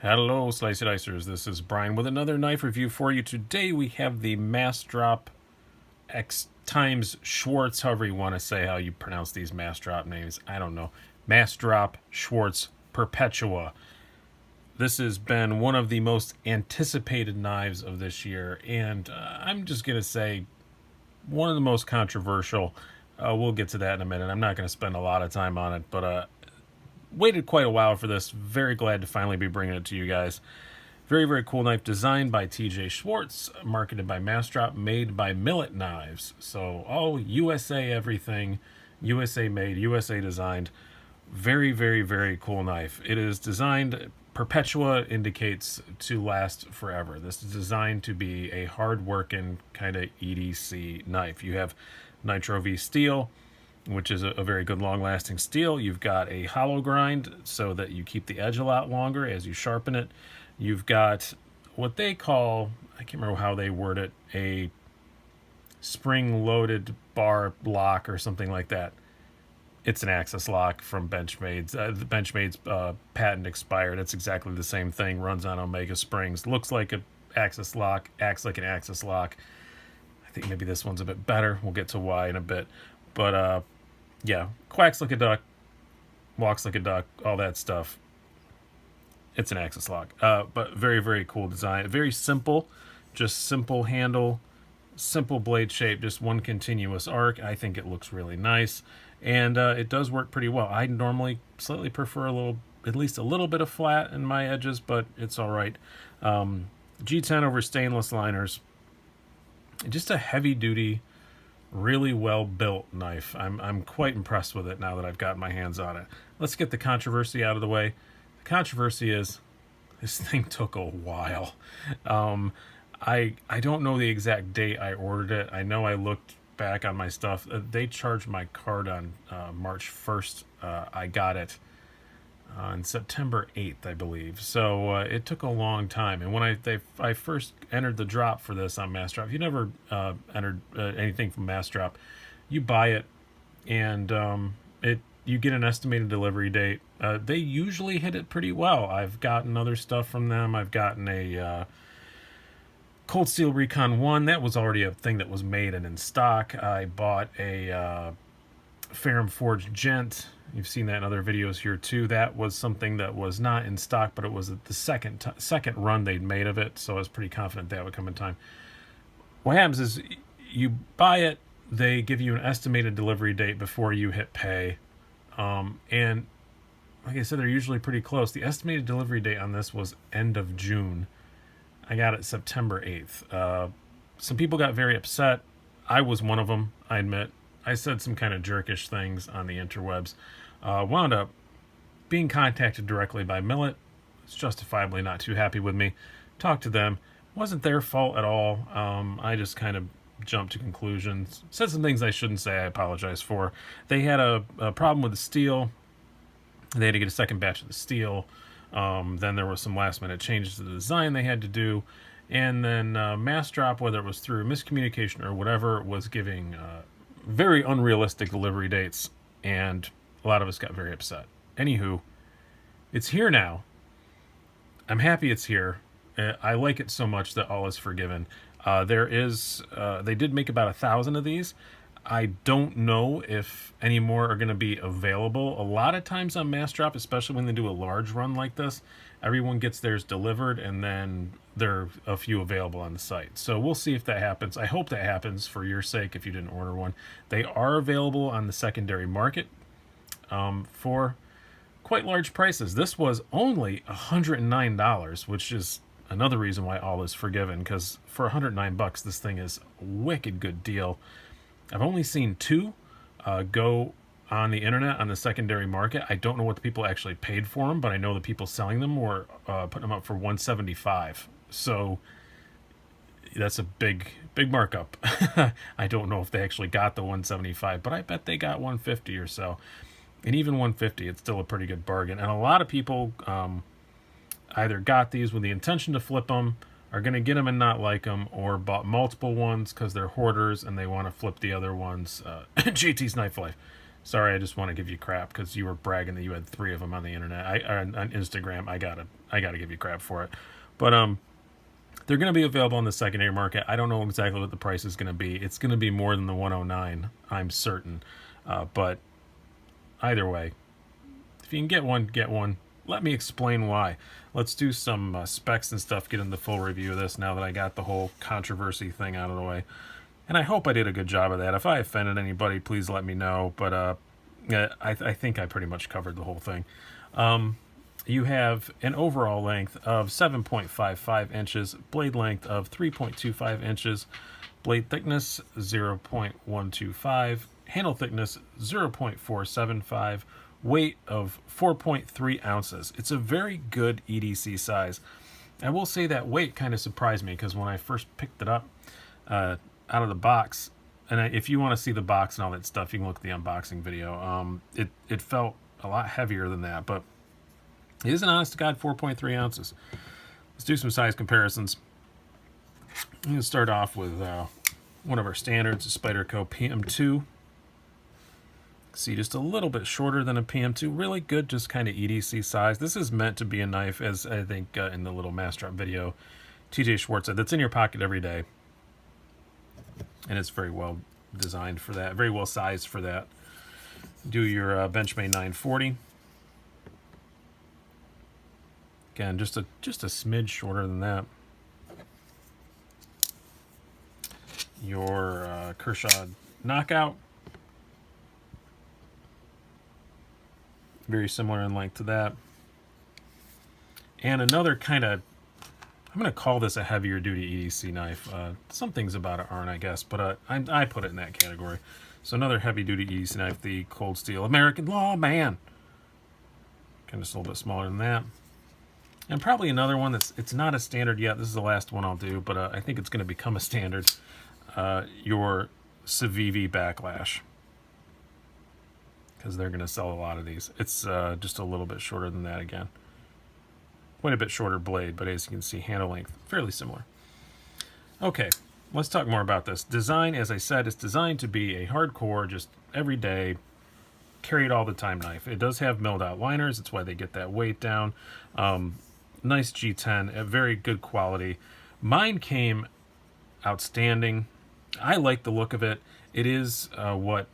Hello, Slicey Dicers. This is Brian with another knife review for you. Today we have the Massdrop X times Schwarz, however you want to say how you pronounce these Massdrop names. I don't know. Massdrop Schwarz Perpetua. This has been one of the most anticipated knives of this year, and I'm just going to say one of the most controversial. We'll get to that in a minute. I'm not going to spend a lot of time on it, but waited quite a while for this. Very glad to finally be bringing it to you guys. Very, very cool knife designed by TJ Schwarz, marketed by Massdrop, made by Millet Knives. So all USA everything, USA made, USA designed. Very, very, very cool knife. It is designed, Perpetua indicates to last forever. This is designed to be a hard-working kind of EDC knife. You have Nitro V steel, which is a very good long-lasting steel. You've got a hollow grind so that you keep the edge a lot longer as you sharpen it. You've got what they call, I can't remember how they word it, a spring-loaded bar lock or something like that. It's an Axis lock from Benchmade's. The Benchmade's patent expired. It's exactly the same thing. Runs on Omega springs. Looks like an Axis lock. Acts like an Axis lock. I think maybe this one's a bit better. We'll get to why in a bit. But yeah, quacks like a duck, walks like a duck, all that stuff. It's an Axis lock. But very, very cool design. Very simple. Just simple handle, simple blade shape, just one continuous arc. I think it looks really nice. And it does work pretty well. I normally slightly prefer at least a little bit of flat in my edges, but it's all right. G10 over stainless liners. Just a heavy duty, really well built knife. I'm quite impressed with it now that I've gotten my hands on it. Let's get the controversy out of the way. The controversy is this thing took a while. I don't know the exact date I ordered it. I know I looked back on my stuff. They charged my card on March 1st. I got it on September 8th, I believe. So it took a long time. And when I first entered the drop for this on Massdrop, if you never entered anything from Massdrop, you buy it and you get an estimated delivery date. They usually hit it pretty well. I've gotten other stuff from them. I've gotten a Cold Steel Recon 1. That was already a thing that was made and in stock. I bought a Ferrum Forged Gent. You've seen that in other videos here too. That was something that was not in stock, but it was the second run they'd made of it, so I was pretty confident that would come in time. What happens is you buy it, they give you an estimated delivery date before you hit pay, and like I said, they're usually pretty close. The estimated delivery date on this was end of June. I got it September 8th. Some people got very upset. I was one of them, I admit. I said some kind of jerkish things on the interwebs. Wound up being contacted directly by Millet. It's justifiably not too happy with me. Talked to them. Wasn't their fault at all. I just kind of jumped to conclusions. Said some things I shouldn't say. I apologize for. They had a problem with the steel. They had to get a second batch of the steel. Then there was some last minute changes to the design they had to do. And then Massdrop, whether it was through miscommunication or whatever, was giving very unrealistic delivery dates. And a lot of us got very upset. Anywho, it's here now. I'm happy it's here. I like it so much that all is forgiven. They did make about 1,000 of these. I don't know if any more are going to be available. A lot of times on Massdrop, especially when they do a large run like this, everyone gets theirs delivered and then there are a few available on the site. So we'll see if that happens. I hope that happens for your sake if you didn't order one. They are available on the secondary market for quite large prices. This was only $109, which is another reason why all is forgiven, because for $109, this thing is a wicked good deal. I've only seen two go on the internet on the secondary market. I don't know what the people actually paid for them, but I know the people selling them were putting them up for $175. So that's a big markup. I don't know if they actually got the $175, but I bet they got $150 or so. And even $150, it's still a pretty good bargain. And a lot of people either got these with the intention to flip them, are going to get them and not like them, or bought multiple ones because they're hoarders and they want to flip the other ones. JT's Knife Life. Sorry, I just want to give you crap because you were bragging that you had 3 of them on the internet. On Instagram. I gotta give you crap for it. But they're going to be available on the secondary market. I don't know exactly what the price is going to be. It's going to be more than the 109, I'm certain. But either way, if you can get one, get one. Let me explain why. Let's do some specs and stuff, get into the full review of this now that I got the whole controversy thing out of the way. And I hope I did a good job of that. If I offended anybody, please let me know. But I think I pretty much covered the whole thing. You have an overall length of 7.55 inches, blade length of 3.25 inches, blade thickness 0.125, handle thickness 0.475, weight of 4.3 ounces. It's a very good EDC size. I will say that weight kind of surprised me because when I first picked it up out of the box, and if you want to see the box and all that stuff, you can look at the unboxing video. It felt a lot heavier than that, but it is an honest to God 4.3 ounces. Let's do some size comparisons. I'm going to start off with one of our standards, a Spyderco PM2. See, just a little bit shorter than a PM2. Really good, just kind of EDC size. This is meant to be a knife, as I think in the little Massdrop video, TJ Schwarz said, that's in your pocket every day. And it's very well designed for that, very well sized for that. Do your Benchmade 940. Again, just a smidge shorter than that. Your Kershaw Knockout. Very similar in length to that. And another kind of, I'm going to call this a heavier duty EDC knife. Some things about it aren't, I guess, but I put it in that category. So another heavy duty EDC knife, the Cold Steel American Lawman. Kind of just a little bit smaller than that. And probably another one it's not a standard yet. This is the last one I'll do, but I think it's going to become a standard. Your Civivi Backlash. Because they're going to sell a lot of these. It's just a little bit shorter than that again. Quite a bit shorter blade, but as you can see, handle length, fairly similar. Okay, let's talk more about this. Design, as I said, is designed to be a hardcore, just everyday, carry it all the time knife. It does have milled out liners. That's why they get that weight down. Nice G10, a very good quality. Mine came outstanding. I like the look of it. It is what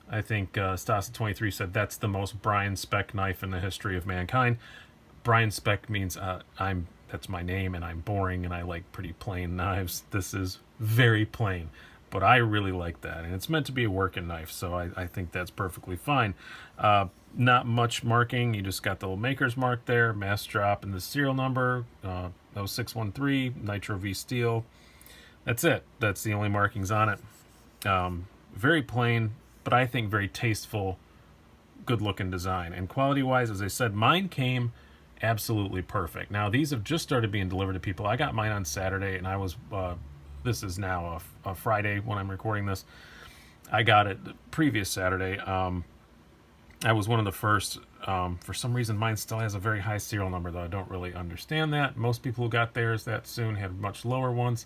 I think Stasa23 said, that's the most Brian Speck knife in the history of mankind. Brian Speck means that's my name and I'm boring and I like pretty plain knives. This is very plain, but I really like that. And it's meant to be a working knife, so I think that's perfectly fine. Not much marking. You just got the little maker's mark there, Massdrop and the serial number, 0613, Nitro V steel. That's it. That's the only markings on it. Very plain, but I think very tasteful, good-looking design. And quality-wise, as I said, mine came absolutely perfect. Now, these have just started being delivered to people. I got mine on Saturday, and I was, this is now a Friday when I'm recording this. I got it the previous Saturday. I was one of the first. For some reason, mine still has a very high serial number, though. I don't really understand that. Most people who got theirs that soon had much lower ones.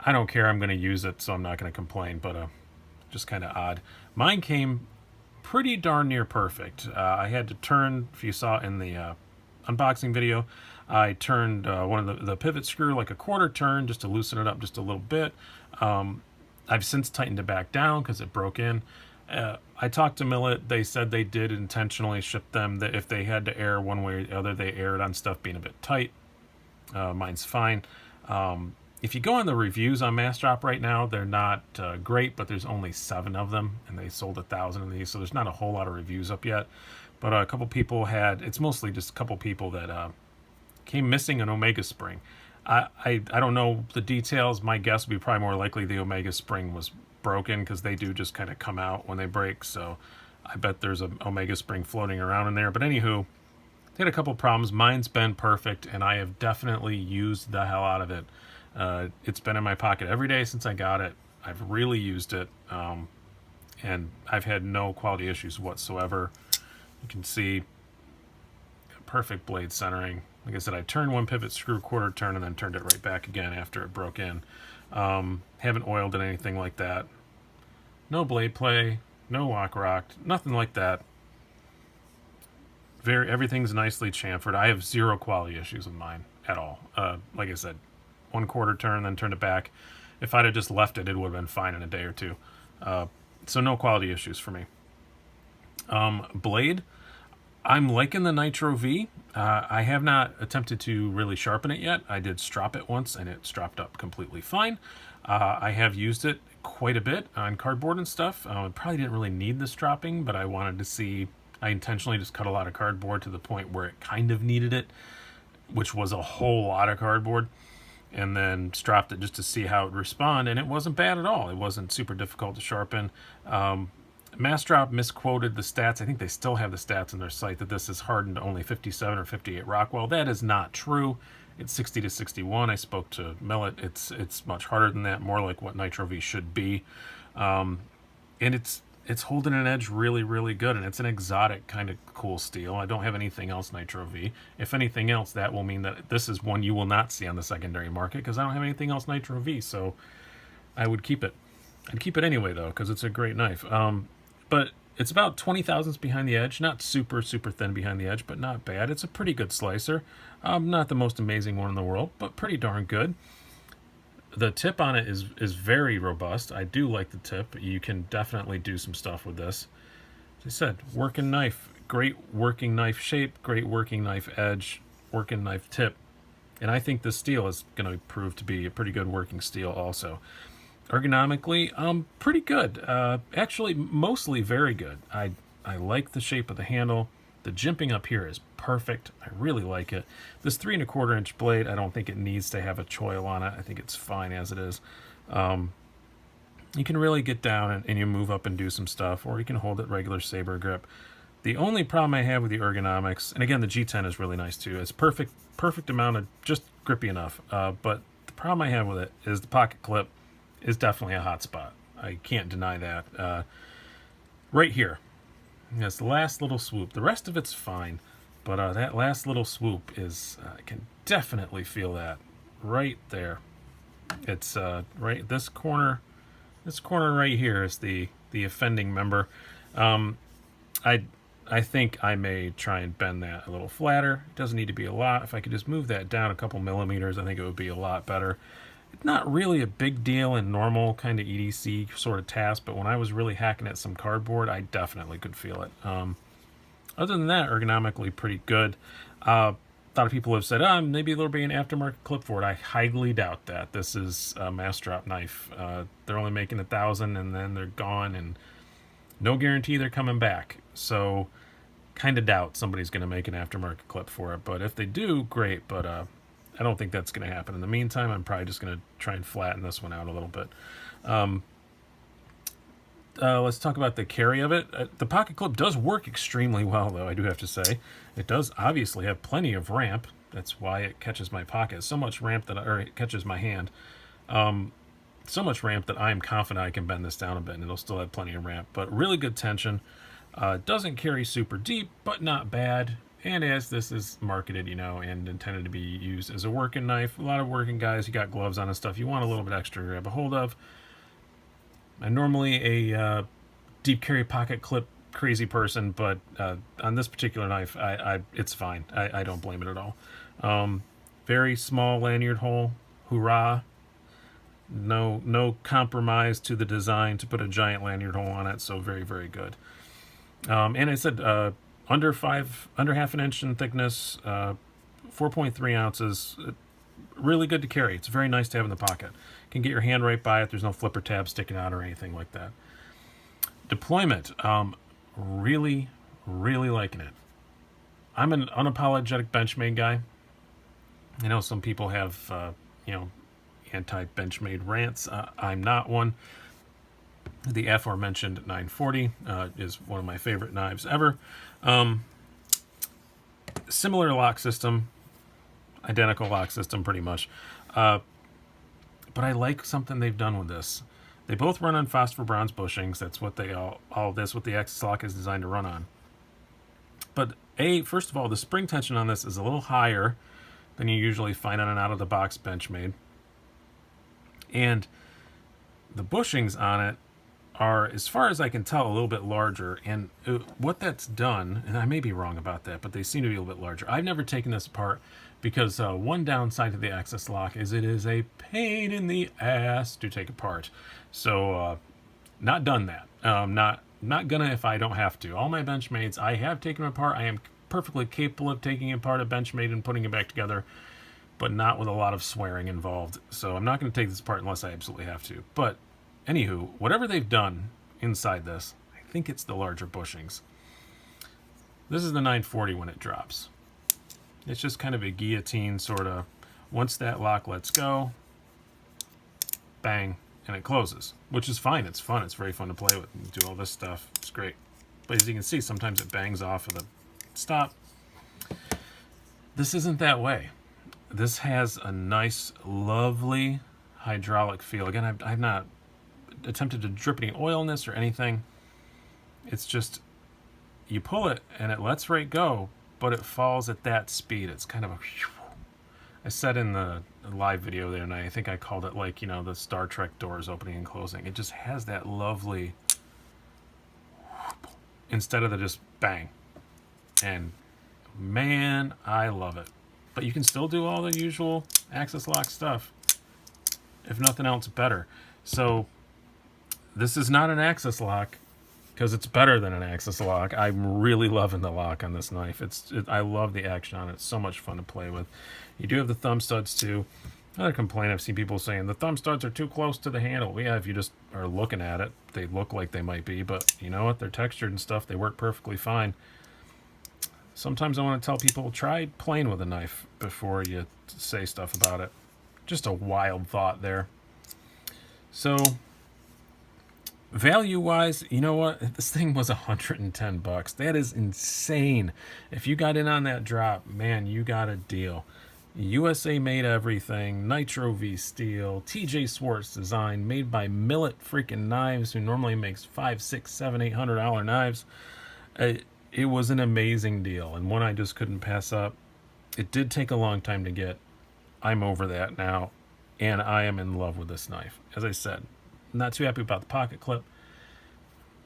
I don't care. I'm going to use it, so I'm not going to complain, but just kind of odd. Mine came pretty darn near perfect. I had to turn, if you saw in the unboxing video, I turned one of the pivot screw like a quarter turn just to loosen it up just a little bit. I've since tightened it back down because it broke in. I talked to Millet. They said they did intentionally ship them, that if they had to err one way or the other, they erred on stuff being a bit tight. Mine's fine. If you go on the reviews on Massdrop right now, they're not great, but there's only 7 of them, and they sold 1,000 of these, so there's not a whole lot of reviews up yet. But a couple people had, it's mostly just a couple people that came missing an Omega spring. I don't know the details. My guess would be probably more likely the Omega spring was broken, because they do just kind of come out when they break, so I bet there's an Omega spring floating around in there. But anywho, they had a couple problems. Mine's been perfect, and I have definitely used the hell out of it. It's been in my pocket every day since I got it. I've really used it, and I've had no quality issues whatsoever. You can see perfect blade centering. Like I said, I turned one pivot screw quarter turn and then turned it right back again after it broke in. Haven't oiled it, anything like that. No blade play. no lock rocked, nothing like that. Everything's nicely chamfered. I have zero quality issues with mine at all. Like I said, 1/4 turn, then turned it back. If I'd have just left it, it would have been fine in a day or two. So no quality issues for me. Blade, I'm liking the Nitro V. I have not attempted to really sharpen it yet. I did strop it once, and it stropped up completely fine. I have used it quite a bit on cardboard and stuff. Probably didn't really need the stropping, but I wanted to see. I intentionally just cut a lot of cardboard to the point where it kind of needed it, which was a whole lot of cardboard, and then stropped it just to see how it would respond, and it wasn't bad at all. It wasn't super difficult to sharpen. Massdrop misquoted the stats. I think they still have the stats on their site that this is hardened to only 57 or 58 Rockwell. That is not true. It's 60 to 61. I spoke to Millet. It's much harder than that, more like what Nitro V should be. And it's holding an edge really, really good, and it's an exotic kind of cool steel. I don't have anything else Nitro V. If anything else, that will mean that this is one you will not see on the secondary market because I don't have anything else Nitro V, so I would keep it. I'd keep it anyway, though, because it's a great knife. But it's about 20 thousandths behind the edge. Not super, super thin behind the edge, but not bad. It's a pretty good slicer. Not the most amazing one in the world, but pretty darn good. The tip on it is very robust. I do like the tip. You can definitely do some stuff with this. As I said, working knife. Great working knife shape, great working knife edge, working knife tip. And I think this steel is going to prove to be a pretty good working steel also. Ergonomically, pretty good. Actually, mostly very good. I like the shape of the handle. The jimping up here is perfect. I really like it. This 3 1/4 inch blade, I don't think it needs to have a choil on it. I think it's fine as it is. You can really get down and you move up and do some stuff, or you can hold it regular saber grip. The only problem I have with the ergonomics, and again, the G10 is really nice too. It's perfect amount of just grippy enough. But the problem I have with it is the pocket clip is definitely a hot spot. I can't deny that. Right here. That's the last little swoop. The rest of it's fine, but that last little swoop is, I can definitely feel that right there. It's right, this corner right here is the offending member. I think I may try and bend that a little flatter. It doesn't need to be a lot. If I could just move that down a couple millimeters, I think it would be a lot better. It's not really a big deal in normal kind of EDC sort of task, but when I was really hacking at some cardboard, I definitely could feel it. Other than that, ergonomically pretty good. A lot of people have said, maybe there'll be an aftermarket clip for it. I highly doubt that. This is a Massdrop knife. They're only making 1,000 and then they're gone, and no guarantee they're coming back. So kind of doubt somebody's going to make an aftermarket clip for it. But if they do, great. But I don't think that's going to happen. In the meantime, I'm probably just going to try and flatten this one out a little bit. Let's talk about the carry of it. The pocket clip does work extremely well, though, I do have to say. It does obviously have plenty of ramp. That's why it catches my pocket. So much ramp or it catches my hand. So much ramp that I am confident I can bend this down a bit, and it'll still have plenty of ramp. But really good tension. Doesn't carry super deep, but not bad. And as this is marketed, and intended to be used as a working knife, a lot of working guys, you got gloves on and stuff, you want a little bit extra to grab a hold of. I'm normally a deep carry pocket clip crazy person, but on this particular knife, it's fine. I don't blame it at all. Very small lanyard hole. Hoorah. No compromise to the design to put a giant lanyard hole on it, so very, very good. And I said under half an inch in thickness, 4.3 ounces. Really good to carry. It's very nice to have in the pocket. You can get your hand right by it. There's no flipper tab sticking out or anything like that. Deployment, really, really liking it. I'm an unapologetic Benchmade guy. I know some people have, anti-Benchmade rants. I'm not one. The aforementioned 940 is one of my favorite knives ever. Similar lock system, identical lock system pretty much. But I like something they've done with this. They both run on phosphor bronze bushings. That's what what the Axis lock is designed to run on. But first of all, the spring tension on this is a little higher than you usually find on an out-of-the-box Benchmade. And the bushings on it are, as far as I can tell, a little bit larger. And what that's done, and I may be wrong about that, but they seem to be a little bit larger. I've never taken this apart because one downside to the access lock is it is a pain in the ass to take apart. So not done that. Not gonna if I don't have to. All my Benchmads, I have taken apart. I am perfectly capable of taking apart a Benchmade and putting it back together, but not with a lot of swearing involved. So I'm not going to take this apart unless I absolutely have to. But anywho, whatever they've done inside this, I think it's the larger bushings. This is the 940 when it drops. It's just kind of a guillotine sort of, once that lock lets go, bang, and it closes, which is fine. It's fun. It's very fun to play with and do all this stuff. It's great. But as you can see, sometimes it bangs off of the stop. This isn't that way. This has a nice, lovely hydraulic feel. Again, I've not attempted to drip any oil in this or anything. It's just, you pull it and it lets right go, but it falls at that speed. It's kind of a, I said in the live video there, and I think I called it like, you know, the Star Trek doors opening and closing. It just has that lovely, instead of the just bang. And man, I love it. But you can still do all the usual access lock stuff. If nothing else, better. So this is not an access lock because it's better than an access lock. I'm really loving the lock on this knife. I love the action on it. It's so much fun to play with. You do have the thumb studs too. Another complaint I've seen people saying, the thumb studs are too close to the handle. Yeah, if you just are looking at it, they look like they might be, but you know what? They're textured and stuff. They work perfectly fine. Sometimes I want to tell people, try playing with a knife before you say stuff about it. Just a wild thought there. So, value-wise, you know what? This thing was $110. That is insane. If you got in on that drop, man, you got a deal. USA made everything, Nitro V steel, TJ Schwarz design, made by Millet freaking Knives, who normally makes $500, $600, $700, $800 knives. It was an amazing deal, and one I just couldn't pass up. It did take a long time to get. I'm over that now, and I am in love with this knife. As I said, not too happy about the pocket clip.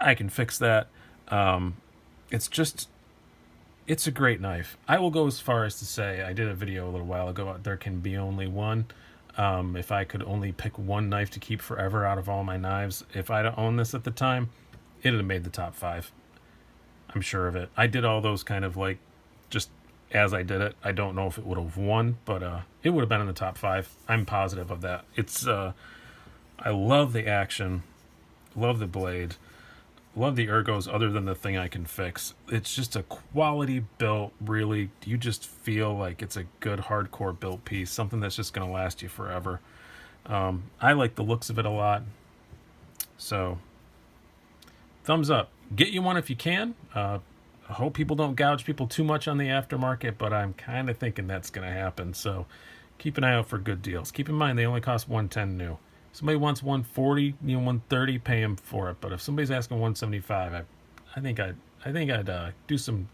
I can fix that. It's a great knife. I will go as far as to say, I did a video a little while ago, there can be only one. If I could only pick one knife to keep forever out of all my knives, if I'd owned this at the time, it would have made the top 5. I'm sure of it. I did all those kind of like, just as I did it. I don't know if it would have won, but it would have been in the top 5. I'm positive of that. It's, I love the action, love the blade, love the ergos other than the thing I can fix. It's just a quality built, really, you just feel like it's a good hardcore built piece, something that's just going to last you forever. I like the looks of it a lot. So, thumbs up. Get you one if you can. I hope people don't gouge people too much on the aftermarket, but I'm kind of thinking that's going to happen. So keep an eye out for good deals. Keep in mind they only cost $110 new. If somebody wants $140, $130, pay them for it. But if somebody's asking $175, I think I'd do some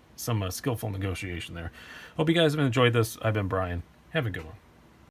skillful negotiation there. Hope you guys have enjoyed this. I've been Brian. Have a good one.